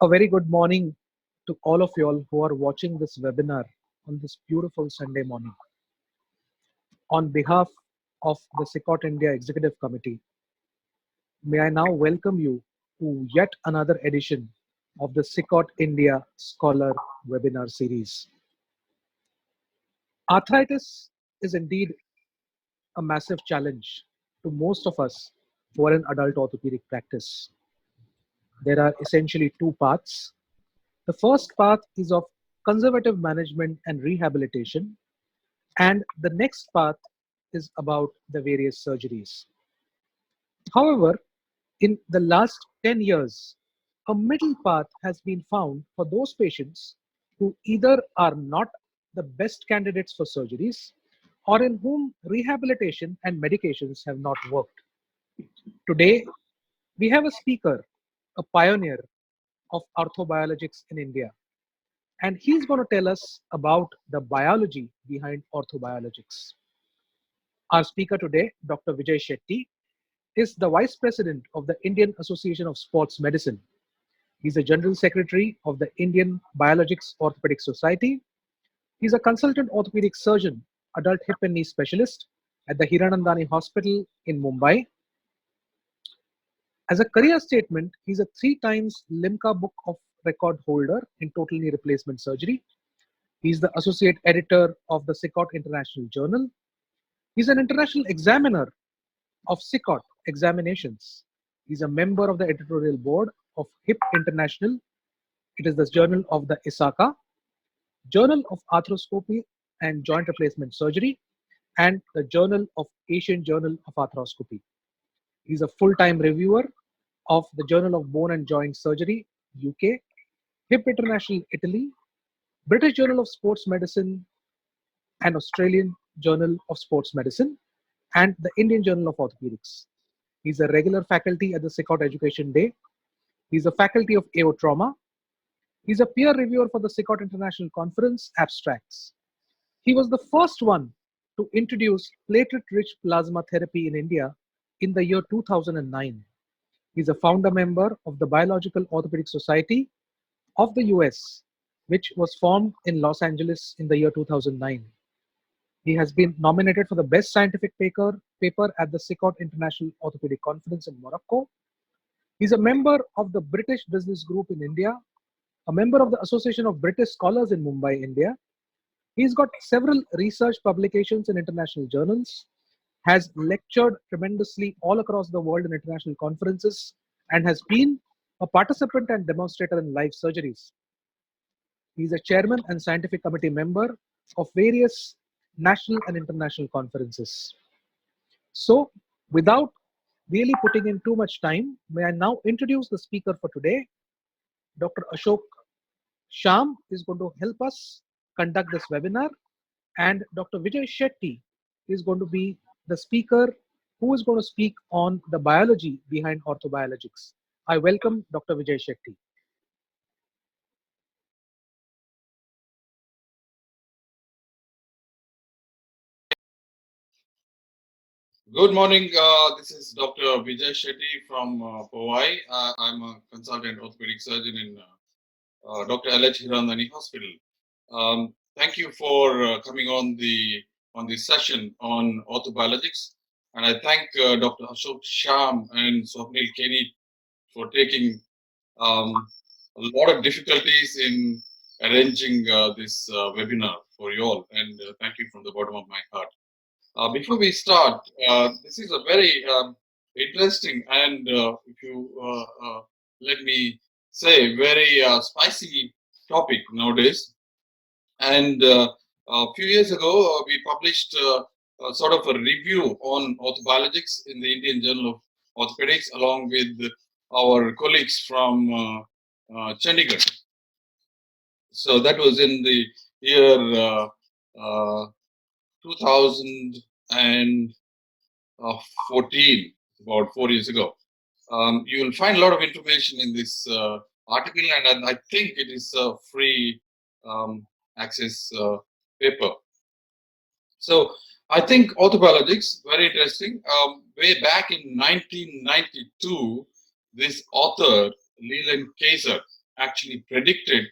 A very good morning to all of you all who are watching this webinar on this beautiful Sunday morning. On behalf of the Sicot India Executive Committee, may I now welcome you to yet another edition of the Sicot India Scholar webinar series. Arthritis is indeed a massive challenge to most of us who are in adult orthopedic practice. There are essentially two paths. The first path is of conservative management and rehabilitation, and the next path is about the various surgeries. However, in the last 10 years, a middle path has been found for those patients who either are not the best candidates for surgeries or in whom rehabilitation and medications have not worked. Today, we have a speaker, a pioneer of Orthobiologics in India, and he's going to tell us about the biology behind Orthobiologics. Our speaker today, Dr. Vijay Shetty, is the Vice President of the Indian Association of Sports Medicine. He's the General Secretary of the Indian Biologics Orthopedic Society. He's a consultant orthopedic surgeon, adult hip and knee specialist at the Hiranandani Hospital in Mumbai. As a career statement, he's a 3 times Limca Book of Record holder in total knee replacement surgery. He's the associate editor of the Sicot International Journal. He's an international examiner of Sicot examinations. He's a member of the editorial board of HIP International. It is the journal of the ISACA, Journal of Arthroscopy and Joint Replacement Surgery, and the Journal of Asian Journal of Arthroscopy. He's a full-time reviewer of the Journal of Bone and Joint Surgery, UK, HIP International Italy, British Journal of Sports Medicine, and Australian Journal of Sports Medicine, and the Indian Journal of Orthopedics. He's a regular faculty at the Sicot Education Day. He's a faculty of AO Trauma. He's a peer reviewer for the Sicot International Conference abstracts. He was the first one to introduce platelet-rich plasma therapy in India in the year 2009. He's a founder member of the Biological Orthopedic Society of the US, which was formed in Los Angeles in the year 2009. He has been nominated for the Best Scientific Paper at the Sicot International Orthopedic Conference in Morocco. He's a member of the British Business Group in India, a member of the Association of British Scholars in Mumbai, India. He's got several research publications in international journals, has lectured tremendously all across the world in international conferences, and has been a participant and demonstrator in live surgeries. He's a chairman and scientific committee member of various national and international conferences. So, without really putting in too much time, may I now introduce the speaker for today. Dr. Ashok Sham is going to help us conduct this webinar, and Dr. Vijay Shetty is going to be the speaker who is going to speak on the biology behind orthobiologics. I welcome Dr. Vijay Shetty. Good morning. This is Dr. Vijay Shetty from Powai. I'm a consultant orthopedic surgeon in Dr. LH Hirandani Hospital. Thank you for coming on this session on orthobiologics, and I thank Dr. Ashok Sham and Swapnil Kenny for taking a lot of difficulties in arranging this webinar for you all, and thank you from the bottom of my heart. Before we start, this is a very interesting and, if you let me say, very spicy topic nowadays. And a few years ago, we published sort of a review on orthobiologics in the Indian Journal of Orthopedics, along with our colleagues from Chandigarh. So that was in the year 2014, about 4 years ago. You will find a lot of information in this article, and I think it is a free access paper. So I think orthobiologics, very interesting. Way back in 1992, this author, Leland Kaiser, actually predicted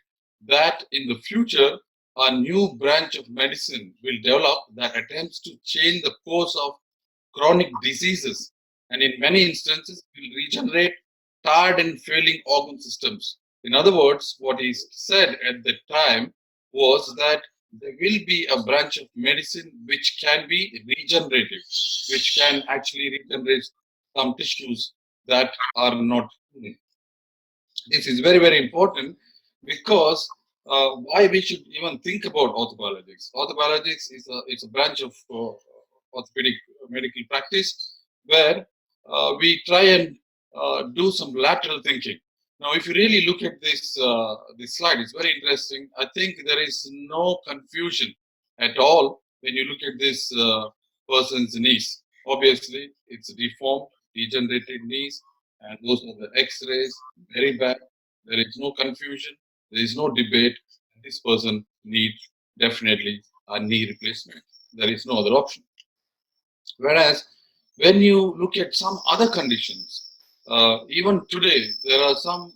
that in the future, a new branch of medicine will develop that attempts to change the course of chronic diseases, and in many instances will regenerate tired and failing organ systems. In other words, what he said at the time was that there will be a branch of medicine which can be regenerative, which can actually regenerate some tissues that are not healing. This is very, very important because why we should even think about orthobiologics. Orthobiologics is a branch of orthopedic medical practice where we try and do some lateral thinking. Now, if you really look at this slide, it's very interesting. I think there is no confusion at all when you look at this person's knees. Obviously, it's deformed, degenerated knees, and those are the X-rays, very bad. There is no confusion. There is no debate. This person needs definitely a knee replacement. There is no other option. Whereas when you look at some other conditions, even today, there are some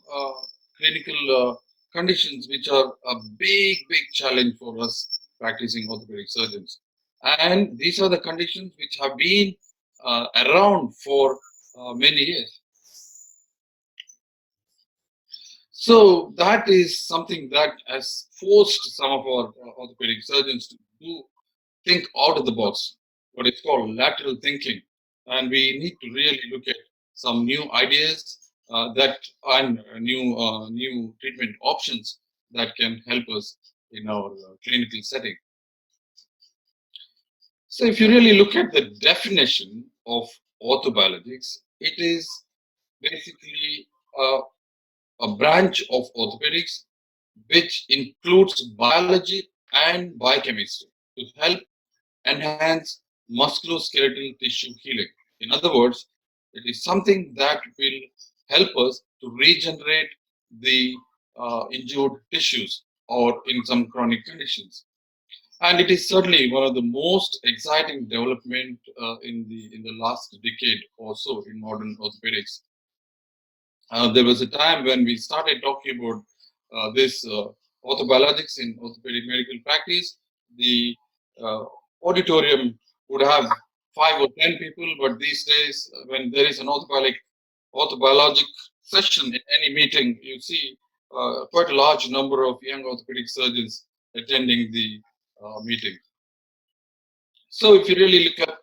clinical conditions which are a big, big challenge for us practicing orthopedic surgeons. And these are the conditions which have been around for many years. So that is something that has forced some of our orthopedic surgeons to do think out of the box, what is called lateral thinking, and we need to really look at some new ideas that and new treatment options that can help us in our clinical setting. So, if you really look at the definition of orthobiologics, it is basically a branch of orthopedics which includes biology and biochemistry to help enhance musculoskeletal tissue healing. In other words, it is something that will help us to regenerate the injured tissues or in some chronic conditions. And it is certainly one of the most exciting development in the last decade or so in modern orthopedics. There was a time when we started talking about this orthobiologics in orthopedic medical practice. The uh, auditorium would have 5 or 10 people, but these days, when there is an orthobiologic session in any meeting, you see quite a large number of young orthopedic surgeons attending the meeting. So if you really look at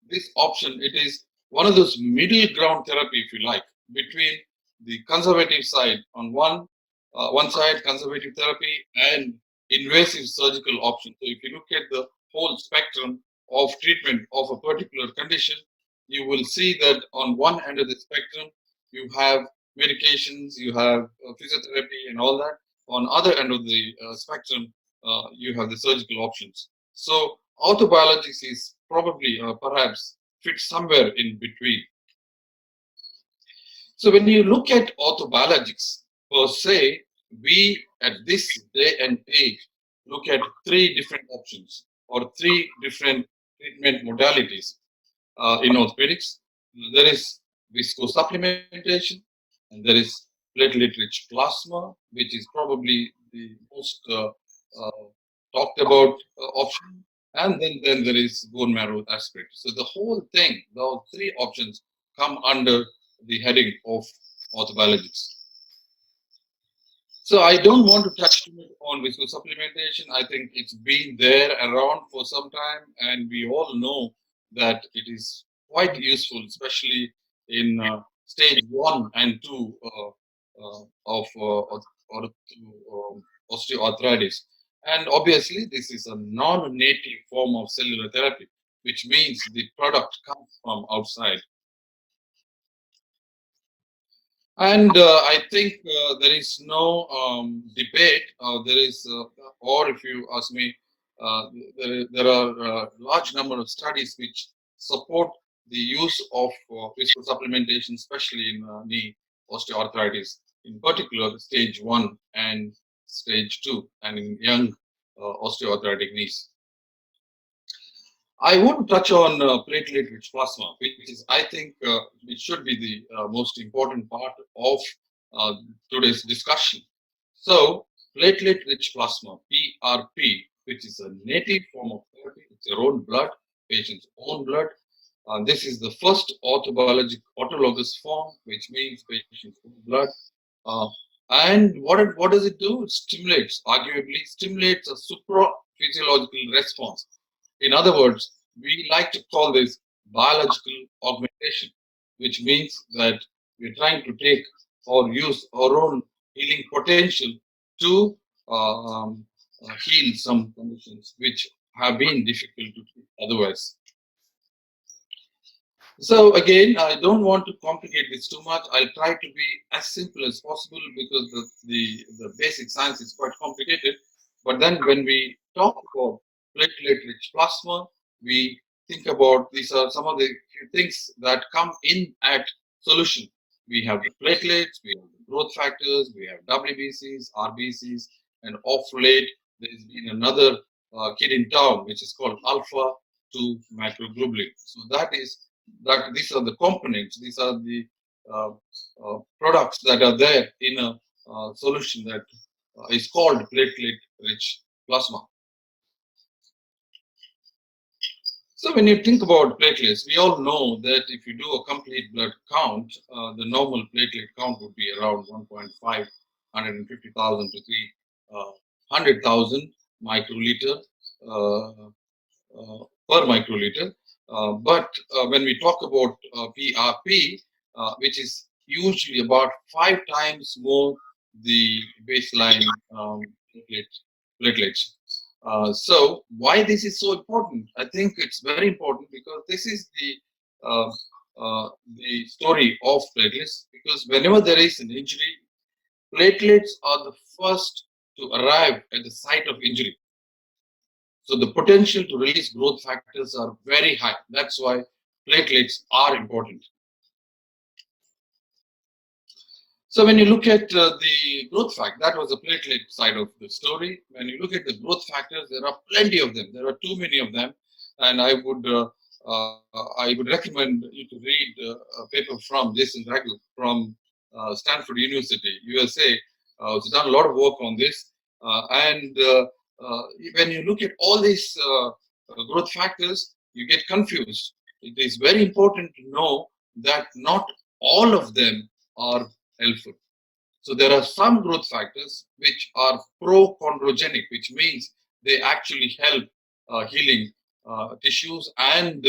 this option, it is one of those middle ground therapy, if you like, between the conservative side on one side, conservative therapy and invasive surgical option. So if you look at the whole spectrum of treatment of a particular condition, you will see that on one end of the spectrum, you have medications, you have physiotherapy and all that. On other end of the spectrum, you have the surgical options. So orthobiologics is probably perhaps fit somewhere in between. So when you look at orthobiologics per se, we at this day and age look at three different options or three different treatment modalities in orthopedics. There is viscosupplementation, and there is platelet-rich plasma, which is probably the most talked about option. And then there is bone marrow aspirate. So the whole thing, the three options come under the heading of orthobiologics. So I don't want to touch too much on visual supplementation. I think it's been there around for some time, and we all know that it is quite useful, especially in stage 1 and 2 of osteoarthritis. And obviously, this is a non-native form of cellular therapy, which means the product comes from outside. And I think there is no debate. There is, or if you ask me, uh, there are a large number of studies which support the use of physical supplementation, especially in knee osteoarthritis, in particular stage 1 and stage 2, and in young osteoarthritic knees. I want to touch on platelet-rich plasma, which is, I think, it should be the most important part of uh, today's discussion. So, platelet-rich plasma (PRP), which is a native form of therapy, it's your own blood, patient's own blood. This is the first autologous form, which means patient's own blood. Uh, and what does it do? It stimulates, arguably stimulates a supraphysiological response. In other words, we like to call this biological augmentation, which means that we're trying to take or use our own healing potential to heal some conditions which have been difficult to treat otherwise. So again, I don't want to complicate this too much. I'll try to be as simple as possible because the basic science is quite complicated. But then when we talk about platelet-rich plasma, we think about these are some of the few things that come in at solution. We have the platelets, we have the growth factors, we have WBCs, RBCs, and off late there's been another kid in town which is called alpha 2 microglobulin. So that these are the components, these are the uh, products that are there in a solution that is called platelet-rich plasma. So when you think about platelets, we all know that if you do a complete blood count, the normal platelet count would be around 1.5, 150,000 to 300,000 microliter uh, per microliter. But when we talk about PRP, which is usually about 5 times more the baseline platelets. So why this is so important? I think it's very important because this is the story of platelets. Because whenever there is an injury, platelets are the first to arrive at the site of injury. So the potential to release growth factors are very high. That's why platelets are important. So when you look at the growth factor, that was the platelet side of the story. When you look at the growth factors, there are plenty of them. There are too many of them, and I would recommend you to read a paper from Jason Ragel from Stanford University, USA. He's done a lot of work on this, and when you look at all these growth factors, you get confused. It is very important to know that not all of them are helpful. So there are some growth factors which are pro-chondrogenic, which means they actually help healing tissues and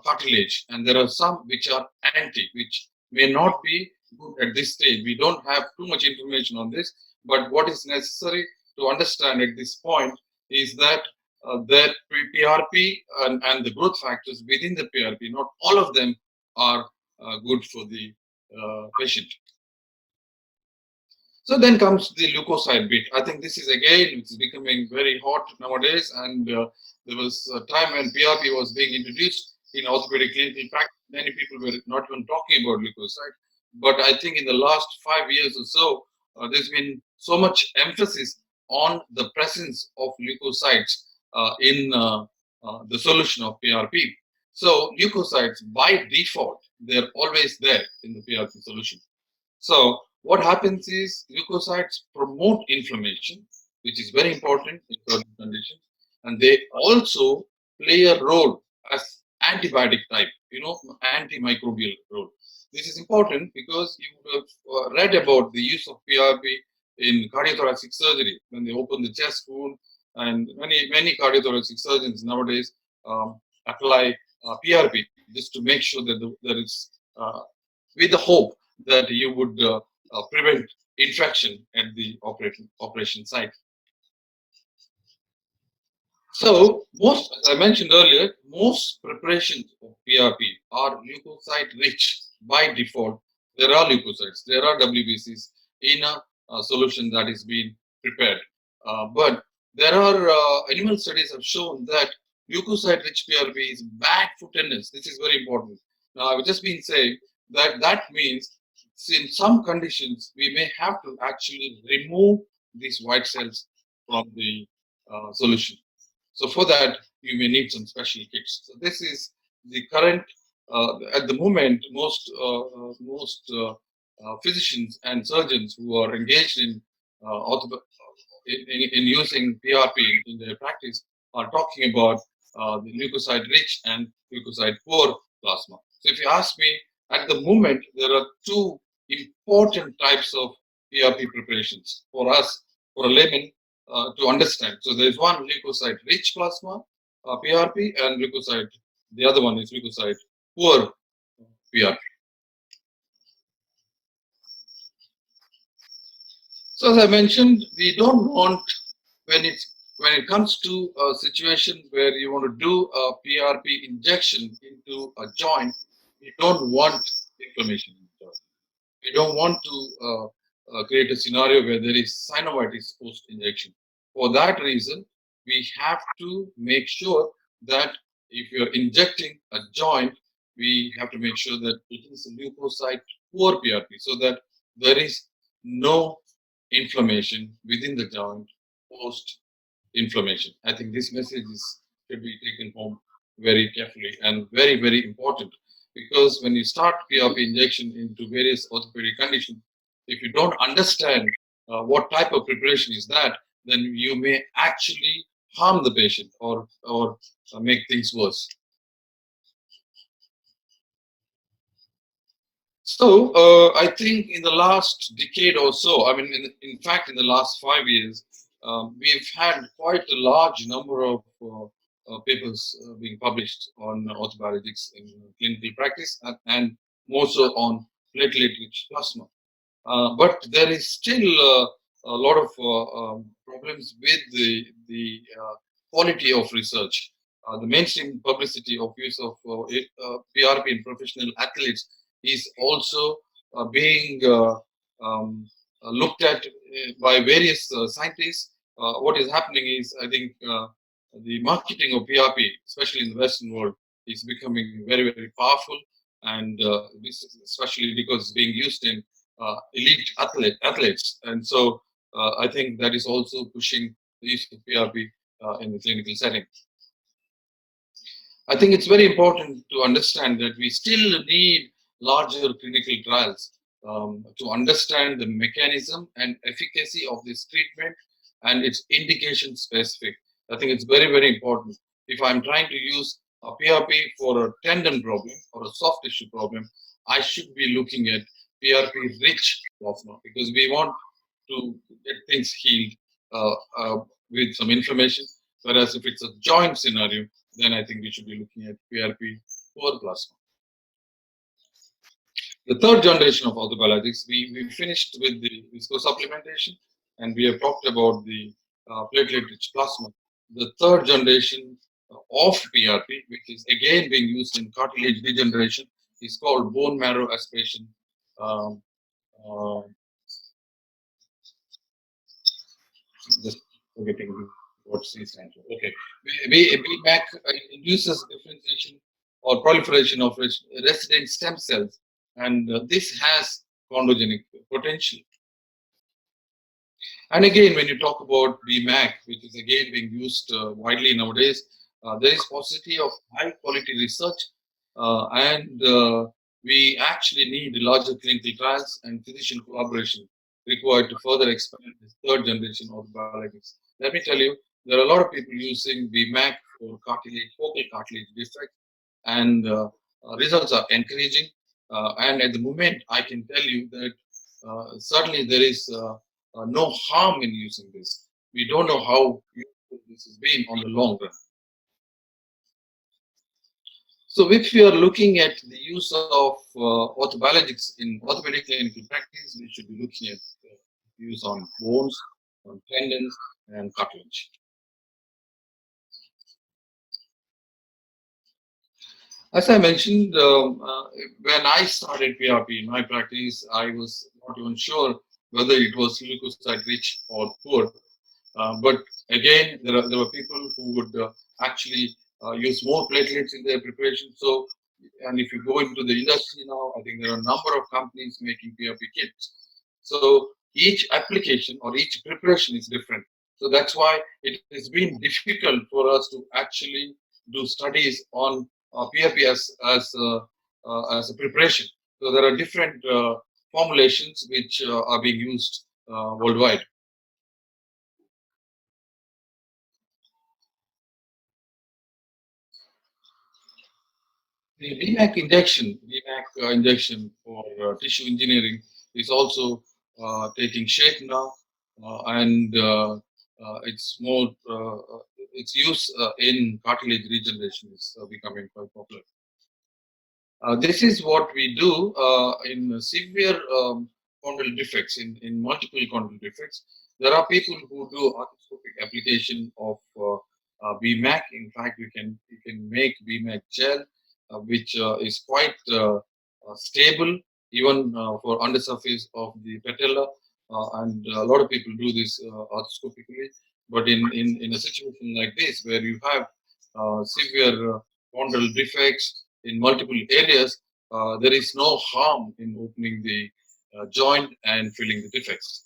cartilage. And there are some which are anti, which may not be good at this stage. We don't have too much information on this, but what is necessary to understand at this point is that PRP and the growth factors within the PRP, not all of them are good for the patient. So then comes the leukocyte bit. I think this is again, which is becoming very hot nowadays. And there was a time when PRP was being introduced in orthopedic clinical practice. Many people were not even talking about leukocyte. But I think in the last 5 years or so, there's been so much emphasis on the presence of leukocytes in the solution of PRP. So leukocytes, by default, they're always there in the PRP solution. So what happens is leukocytes promote inflammation, which is very important in certain conditions, and they also play a role as antibiotic type, antimicrobial role. This is important because you would have read about the use of PRP in cardiothoracic surgery when they open the chest wound, and many cardiothoracic surgeons nowadays apply PRP just to make sure that there is with the hope that you would prevent infection at the operation site. So most, as I mentioned earlier, most preparations of PRP are leukocyte rich by default. There are leukocytes, there are WBCs in a solution that is being prepared. But there are animal studies have shown that leukocyte rich PRP is bad for tendons. This is very important. Now I've just been saying that means in some conditions we may have to actually remove these white cells from the solution. So for that, you may need some special kits. So this is the current, at the moment, most physicians and surgeons who are engaged in in using PRP in their practice are talking about the leukocyte rich and leukocyte poor plasma. So if you ask me, at the moment there are two important types of PRP preparations for us, for a layman, to understand. So there is one leukocyte rich plasma PRP, and leukocyte. The other one is leukocyte poor PRP. So as I mentioned, we don't want, when it comes to a situation where you want to do a PRP injection into a joint, we don't want inflammation in the joint. We don't want to create a scenario where there is synovitis post injection. For that reason, we have to make sure that if you're injecting a joint, we have to make sure that it is a leukocyte poor PRP, so that there is no inflammation within the joint post inflammation. I think this message should be taken home very carefully and very, very important, because when you start PRP injection into various orthopedic conditions, if you don't understand what type of preparation is that, then you may actually harm the patient or make things worse. So I think in the last decade or so, I mean, in fact, in the last 5 years, we've had quite a large number of papers being published on orthobiologics in clinical practice, and more so on platelet-rich plasma. But there is still a lot of problems with the quality of research. The mainstream publicity of use of PRP in professional athletes is also being looked at by various scientists. What is happening is, I think, the marketing of PRP, especially in the Western world, is becoming very, very powerful, and especially because it's being used in elite athletes. And so I think that is also pushing the use of PRP in the clinical setting. I think it's very important to understand that we still need larger clinical trials to understand the mechanism and efficacy of this treatment, and its indication specific. I think it's very, very important. If I'm trying to use a PRP for a tendon problem or a soft tissue problem, I should be looking at PRP rich plasma, because we want to get things healed uh, uh, with some inflammation. Whereas if it's a joint scenario, then I think we should be looking at PRP poor plasma. The third generation of orthobiologics, we finished with the visco supplementation, and we have talked about the platelet-rich plasma. The third generation of PRP, which is again being used in cartilage degeneration, is called bone marrow aspiration. Um, uh, just forgetting what C stands for. Okay, BMAC induces differentiation or proliferation of resident stem cells, and this has chondrogenic potential. And again, when you talk about BMAC, which is again being used widely nowadays, there is paucity of high quality research, and we actually need larger clinical trials and physician collaboration required to further expand this third generation of biologics. Let me tell you, there are a lot of people using BMAC for cartilage, focal cartilage defects, and results are encouraging. And at the moment, I can tell you that certainly there is no harm in using this. We don't know how useful this has been on the long run. So if we are looking at the use of orthobiologics in orthopedic clinical practice, we should be looking at use on bones, on tendons, and cartilage. As I mentioned, when I started PRP in my practice, I was not even sure whether it was leukocyte rich or poor. But again, there were people who would actually use more platelets in their preparation. So, and if you go into the industry now, I think there are a number of companies making PRP kits. So each application or each preparation is different. So that's why it has been difficult for us to actually do studies on PRP as a preparation. So there are different formulations which are being used worldwide. The VMAC injection for tissue engineering is also taking shape now, and it's more its use in cartilage regeneration is becoming quite popular. This is what we do in severe condyle defects, in multiple condyle defects. There are people who do arthroscopic application of BMAC. In fact, you can make BMAC gel, which is quite stable even for undersurface of the patella, and a lot of people do this arthroscopically. But in a situation like this, where you have severe condyle defects in multiple areas, there is no harm in opening the joint and filling the defects.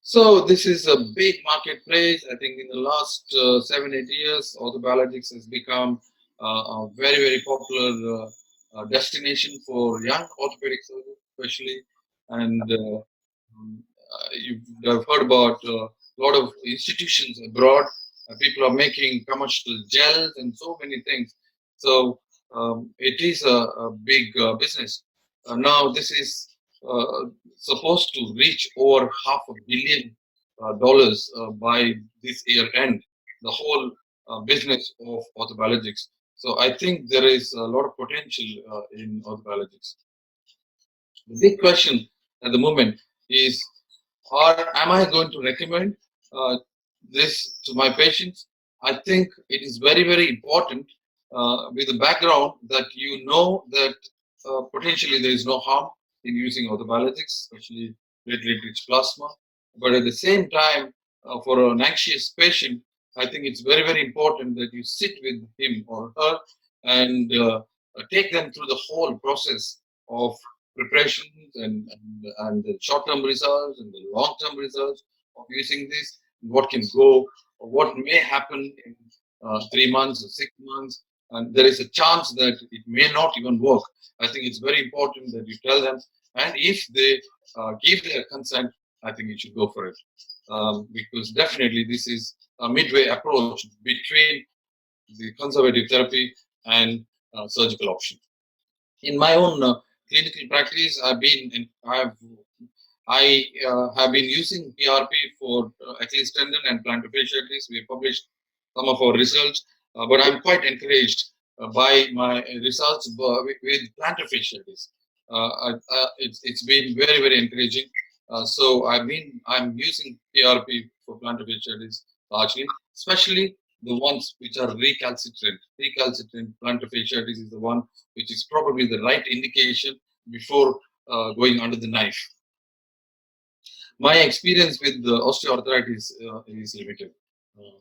So this is a big marketplace. I think in the last 7-8 years, Orthobiologics has become a very popular destination for young orthopedic surgeons, especially. And you've heard about a lot of institutions abroad. People are making commercial gels and so many things. So it is a big business. Now this is uh, supposed to reach over $500 million by this year end, the whole business of orthobiologics. So I think there is a lot of potential in orthobiologics. The big question at the moment is, am I going to recommend uh, this to my patients? I think it is very important with the background that you know that potentially there is no harm in using orthobiologics, especially platelet-rich plasma. But at the same time, for an anxious patient, I think it's very important that you sit with him or her and take them through the whole process of preparations and the short-term results and the long-term results of using this, what can go, or what may happen in 3 months or 6 months, and there is a chance that it may not even work. I think it's very important that you tell them, and if they give their consent, I think you should go for it, because definitely this is a midway approach between the conservative therapy and surgical option. In my own clinical practice, I have been using PRP for Achilles tendon and plantar fasciitis. We have published some of our results, but I'm quite encouraged by my results with plantar fasciitis. It's been very encouraging. So I'm using PRP for plantar fasciitis largely, especially the ones which are recalcitrant. Recalcitrant plantar fasciitis is the one which is probably the right indication before going under the knife. My experience with the osteoarthritis is limited. Uh,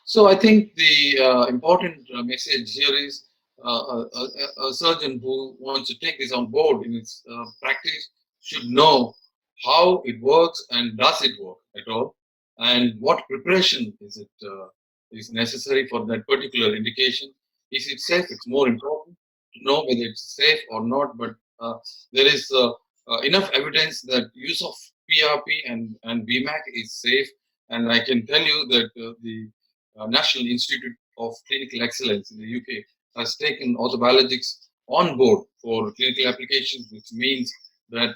So I think the important message here is a surgeon who wants to take this on board in its practice should know how it works and does it work at all, and what preparation is necessary for that particular indication. Is it safe? It's more important to know whether it's safe or not. But there is enough evidence that use of PRP and BMAC is safe, and I can tell you that the National Institute of Clinical Excellence in the UK has taken orthobiologics on board for clinical applications, which means that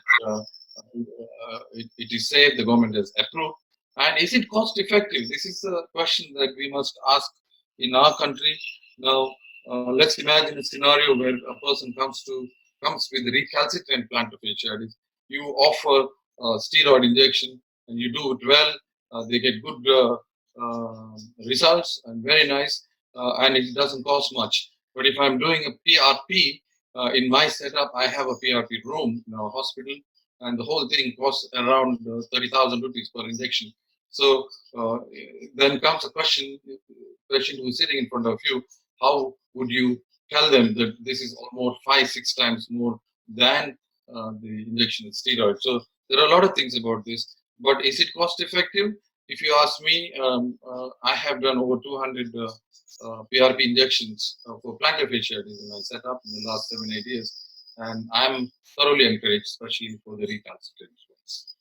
it is safe, the government has approved. And is it cost effective? This is a question that we must ask in our country. Now, let's imagine a scenario where a person comes with recalcitrant plantar fasciitis. You offer steroid injection and you do it well. They get good results and very nice, and it doesn't cost much. But if I'm doing a PRP in my setup, I have a PRP room in our hospital, and the whole thing costs around 30,000 rupees per injection. So then comes a question: patient who is sitting in front of you, how would you tell them that this is almost 5-6 times more than the injection with steroids? So there are a lot of things about this, but is it cost effective? If you ask me, I have done over 200 PRP injections for plantar fasciitis in my setup in the last 7-8 years, and I'm thoroughly encouraged, especially for the recalcitrant ones.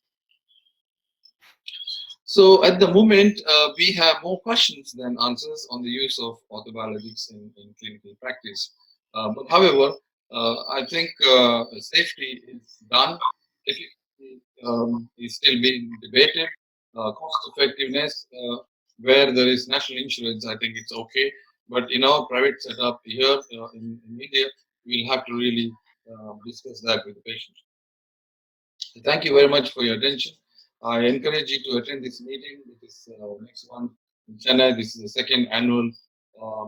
So at the moment, we have more questions than answers on the use of orthobiologics in clinical practice. But however, I think safety is done. Efficacy is still being debated. Cost effectiveness, where there is national insurance, I think it's okay. But in our private setup here in India, we'll have to really discuss that with the patient. Thank you very much for your attention. I encourage you to attend this meeting. This is next one in Chennai. This is the second annual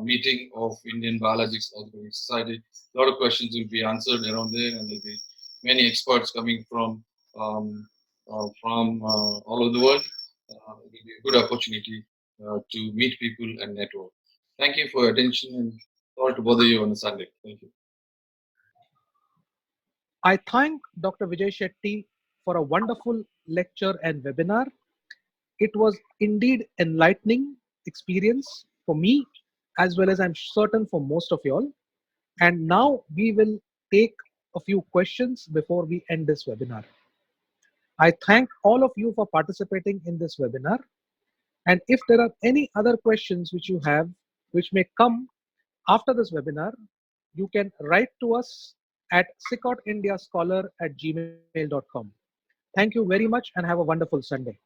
meeting of Indian Biologics Orthobiologics Society. A lot of questions will be answered around there, and there'll be many experts coming from all over the world. It will be a good opportunity to meet people and network. Thank you for your attention, and sorry to bother you on a Sunday. Thank you. I thank Dr. Vijay Shetty for a wonderful lecture and webinar. It was indeed enlightening experience for me as well as I'm certain for most of y'all. And now we will take a few questions before we end this webinar. I thank all of you for participating in this webinar. And if there are any other questions which you have, which may come after this webinar, you can write to us at sicotindiascholar@gmail.com. Thank you very much and have a wonderful Sunday.